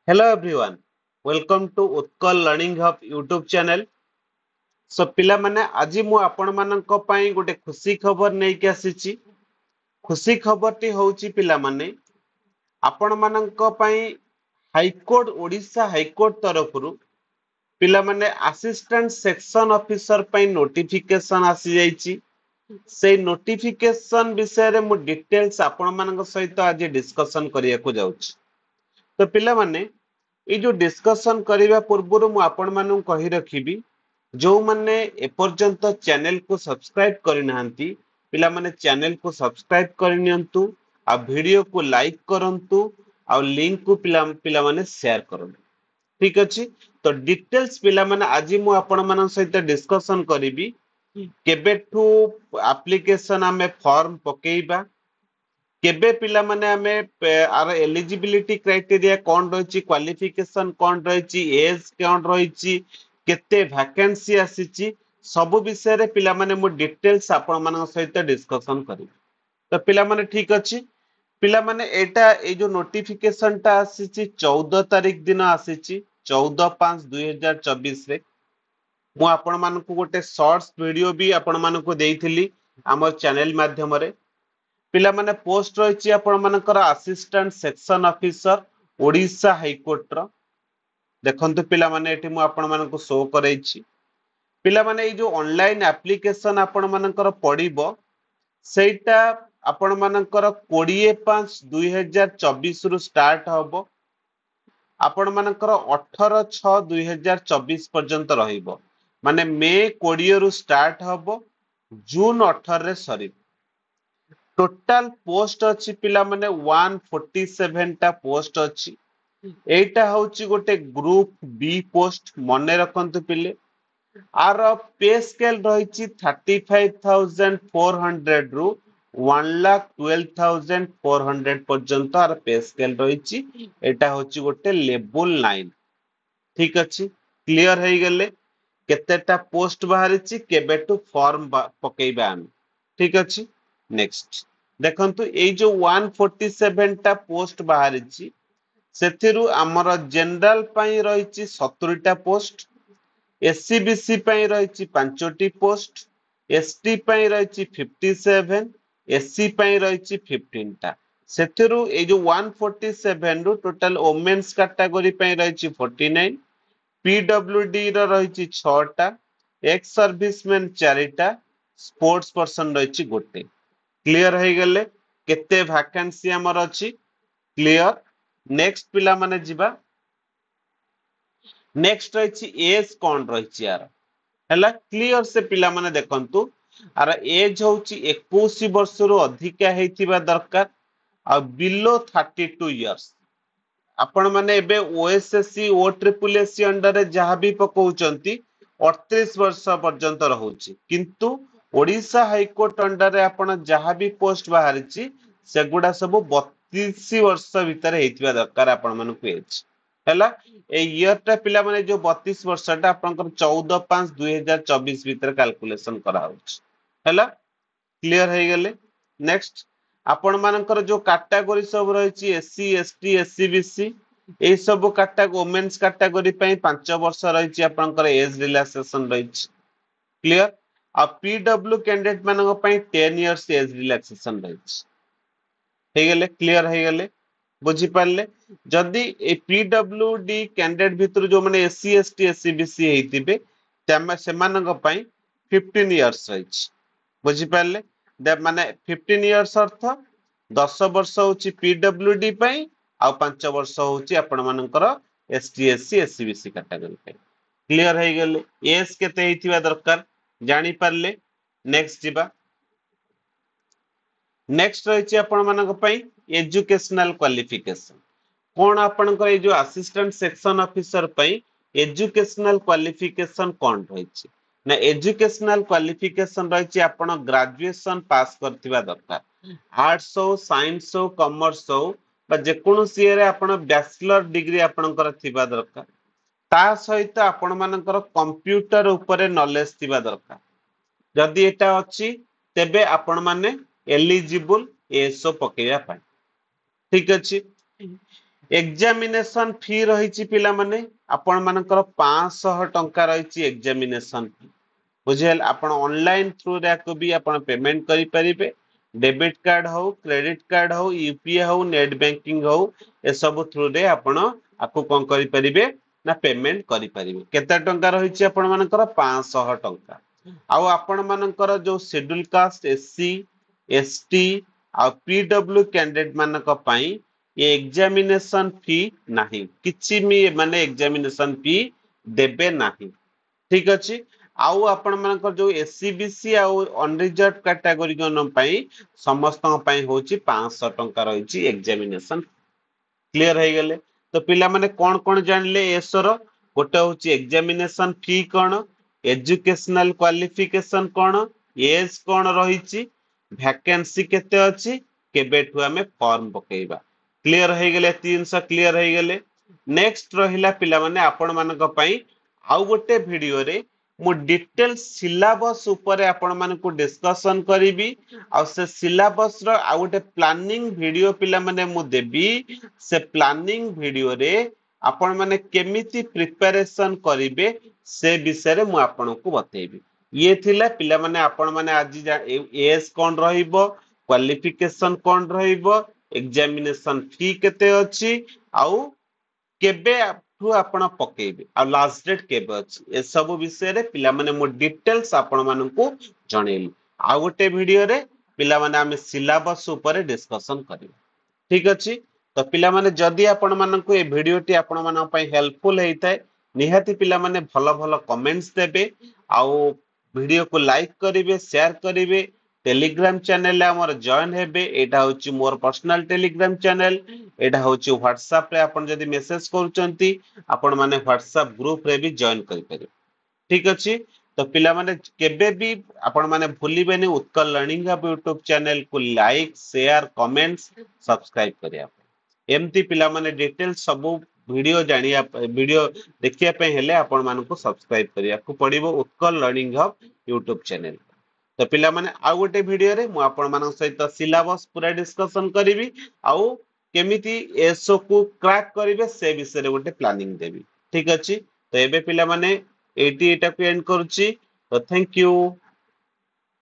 Hello everyone, welcome to Utkal Learning Hub YouTube channel. So पिला माने आजि मु आपण मानक पई गोटे खुशी खबर नै के आसीची। खुशी खबर टी होउची पिला माने आपण मानक पई हाईकोर्ट ओडिशा हाईकोर्ट तरफरु पिला माने असिस्टेंट सेक्शन ऑफिसर पई नोटिफिकेशन आसी जाईची। से नोटिफिकेशन विषय रे मु डिटेल्स आपण मानक सहित आज डिस्कशन करिया को जाउची। तो पिला माने ये जो डिस्कशन करने पूर्व मु आपण मानू कही रखिबी जो माने एपर्यंत चैनल को सब्सक्राइब करिनांती पिला माने चैनल को सब्सक्राइब करनियंतु आ वीडियो को लाइक करंतु आ लिंक को पिला माने शेयर करंतु। ठीक अछि तो डिटेल्स पिला माने आज मु आपण मान सहित डिस्कशन करिबी केबेठू एप्लीकेशन आमे फॉर्म पकेइबा केबे पिला माने आमे आर एलिजिबिलिटी क्राइटेरिया कोन रहिछि क्वालिफिकेशन कोन रहिछि एज कोन रहिछि केते वैकेंसी आसीछि सब विषय रे पिला माने मु डिटेल्स आपण मान सहित डिस्कशन करी। तो पिला माने ठीक अछि पिला माने एटा ए जो नोटिफिकेशन ता आसीछि 14 तारिख दिन आसीछि 14/5/2024 रे मु आपण मानकु गोटे शॉर्ट्स वीडियो भी आपण मानकु देइथिली हमर चैनल माध्यम रे पिला माने पोस्ट रहिछि आपण मानकर assistant section officer Odisha high court रो देखंतु पिला माने एठी मु आपण मानकु शो करैछि पिला माने ए जो ऑनलाइन एप्लीकेशन आपण मानकर पडिबो सेटा आपण मानकर 20/5/2024 रु स्टार्ट हबो आपण मानकर 18/6/2024 पर्यंत रहिबो माने मे 20 रु स्टार्ट हबो जून 18 रे सरी टोटल पोस्ट अच्छी पिला माने 147 टा पोस्ट अच्छी एटा होची गोटे ग्रुप बी पोस्ट मने रखंतु पिले आर पे स्केल रहिची 35,400 रु 1,12,400 पर्यंत आर पे स्केल रहिची एटा होची गोटे लेवल 9 ठीक अछि क्लियर हेई गेले केतेटा पोस्ट बाहरिची केबेटू फॉर्म पकेइबा हम ठीक अछि नेक्स्ट देखंतु ए जो 147 टा पोस्ट बाहरिची सेथिरु हमर जनरल पई रहिची 70 टा पोस्ट एससीबीसी पई रहिची 5 टी पोस्ट एसटी पई रहिची 57 एससी पई रहिची 15 टा सेथिरु ए जो 147 रु टोटल वुमेन्स कैटेगरी पई रहिची 49 पीडब्ल्यूडी रो रहिची 6 टा एक्स सर्विसमैन 4 टा स्पोर्ट्स पर्सन रहिची गोटे क्लियर है गले केते वैकेंसी हमर अछि क्लियर नेक्स्ट पिला माने जिबा नेक्स्ट रहिछि एज कोन रहिछि यार हला क्लियर से पिला माने देखंतु आर एज होछि 21 वर्ष रु अधिका हेतिबा दरकार आ बिलो 32 इयर्स आपण माने एबे ओएसएससी ओ ट्रिपल एससी अंडर रे जहां भी पकोउचंती 38 वर्ष पर्यंत रहउची किंतु ओडिशा हाईकोर्ट अंडर रे आपण जहां भी पोस्ट बाहरिची सेगुडा सब 32 वर्ष भीतर हेतिबा दरकार आपण मानकु एज हैला ए ईयर टा पिला माने जो 32 वर्ष टा आपनकर 14/5/2024 भीतर कैलकुलेशन करा होची हैला क्लियर है गेले नेक्स्ट आपण मानकर जो कैटेगरी सब रहिची एससी एसटी एससीबीसी ए सब कैटेगरी वुमेन्स कैटेगरी पई 5 वर्ष रहिची आपनकर एज रिलैक्सेशन रहिची क्लियर आ पीडब्ल्यू कैंडिडेट मानक पई 10 इयर्स एज रिलैक्सेशन रहिची हे गेले क्लियर हे गेले बुझी पारले जदी ए पीडब्ल्यूडी कैंडिडेट भितर जो माने एससी एसटी एससीबीसी हेतिबे तमे सेमानक पई 15 इयर्स रहिची बुझी पारले दे माने 15 इयर्स अर्थ 10 वर्ष होची पीडब्ल्यूडी पई आ 5 वर्ष होची आपण मानकर एसटी एससी एससीबीसी कैटेगरी पई क्लियर हे गेले एज केते हेतिबा दरकार जानि पारले नेक्स्ट जिबा नेक्स्ट रहिछि आपण मानक पई एजुकेशनल क्वालिफिकेशन कोन आपनकर ए जो असिस्टेंट सेक्शन ऑफिसर पई एजुकेशनल क्वालिफिकेशन कोन रहिछि ना एजुकेशनल क्वालिफिकेशन रहिछि आपण ग्रेजुएशन पास करथिबा दरकार आर्ट्स हो साइंस हो कॉमर्स हो बा जे कोनोसी रे आपण बैचलर डिग्री आपनकर थिबा दरकार ता सहित आपण मानकर कंप्यूटर ऊपर नॉलेज थिबा दरकार जदि एटा अछि तेबे आपण माने एलिजिबल एसो पकेया पाए ठीक अछि एग्जामिनेशन फी रही पिला माने आपण मानकर 500 टंका रही एग्जामिनेशन फी बुझेल आपण ऑनलाइन थ्रू रे को भी आपण पेमेंट करि परिबे डेबिट कार्ड हो क्रेडिट कार्ड हो यूपीआई हो नेट बैंकिंग हो ए सब थ्रू रे आपण आपको कोन करि परिबे ना पेमेंट करि परिबे केते टंका रही आपण मानकर 500 टंका आउ आपण मानकर जो शेड्यूल कास्ट एससी एसटी आ पीडब्ल्यू कैंडिडेट मानक पई ये एग्जामिनेशन फी नाही किछि मी माने एग्जामिनेशन फी देबे नाही ठीक अछि आउ आपण मानकर जो एससीबीसी आउ अनरिजर्व कैटेगरी जन पई समस्त पई होची 500 टंका रही एग्जामिनेशन क्लियर हो गले तो पिला माने कोन कोन जानले एसर गोटे होची एग्जामिनेशन फी कोन एजुकेशनल क्वालिफिकेशन कोन एज कोन रहिची वैकेंसी केते अछि केबेठु हमें फॉर्म पकेइबा क्लियर हो गले 300 क्लियर हो गले नेक्स्ट रहिला पिला माने आपण मानक पई आउ गोटे वीडियो रे मु डिटेल सिलेबस ऊपर आपण मानकु डिस्कशन करिवि आ से सिलेबस रो आ गोटे प्लानिंग वीडियो पिला माने मु देबी से प्लानिंग वीडियो रे आपण माने केमिति प्रिपरेशन करिवे से विषय रे मु आपनको बतेबी ये थिला पिला माने आपण माने आज एज कोन रहिबो क्वालिफिकेशन कोन रहिबो एग्जामिनेशन फी केते अछि आउ केबे ठू आपण पकेबे आ लास्ट डेट केबे अछि ए सब विषय रे पिला माने मो डिटेल्स आपण मानकु जणेली आ गोटे वीडियो रे पिला माने हम सिलेबस ऊपर डिस्कशन करिबा ठीक अछि तो पिला माने जदी आपण मानकु ए वीडियो टी आपण मानन पई हेल्पफुल हेइताय निहाती पिला माने भलो भलो कमेंट्स देबे आउ वीडियो को लाइक करिवे शेयर करिवे टेलीग्राम चैनल हमर जॉइन हेबे एटा होची मोर पर्सनल टेलीग्राम चैनल एटा होची व्हाट्सएप रे आपण जदी मेसेज करूचंती आपण माने व्हाट्सएप ग्रुप रे भी जॉइन करि परिबे ठीक अछि तो पिला माने केबे भी आपण माने भूलिबेनी Utkal learning hub YouTube channel को लाइक शेयर कमेंट्स सब्सक्राइब करिया एमती पिला माने डिटेल सब वीडियो जानिया वीडियो देखिया पे हेले आपण मानको सब्सक्राइब करिया को पड़िबो Utkal learning hub YouTube channel तो पिला माने आ गोटे वीडियो रे मु आपण मानक सहित सिलेबस पूरा डिस्कशन करिवि आउ केमिति एसो को क्रैक करिवे से विषय रे गोटे प्लानिंग देबी ठीक अछि तो एबे पिला माने एटी एटा को एंड करूची तो थैंक यू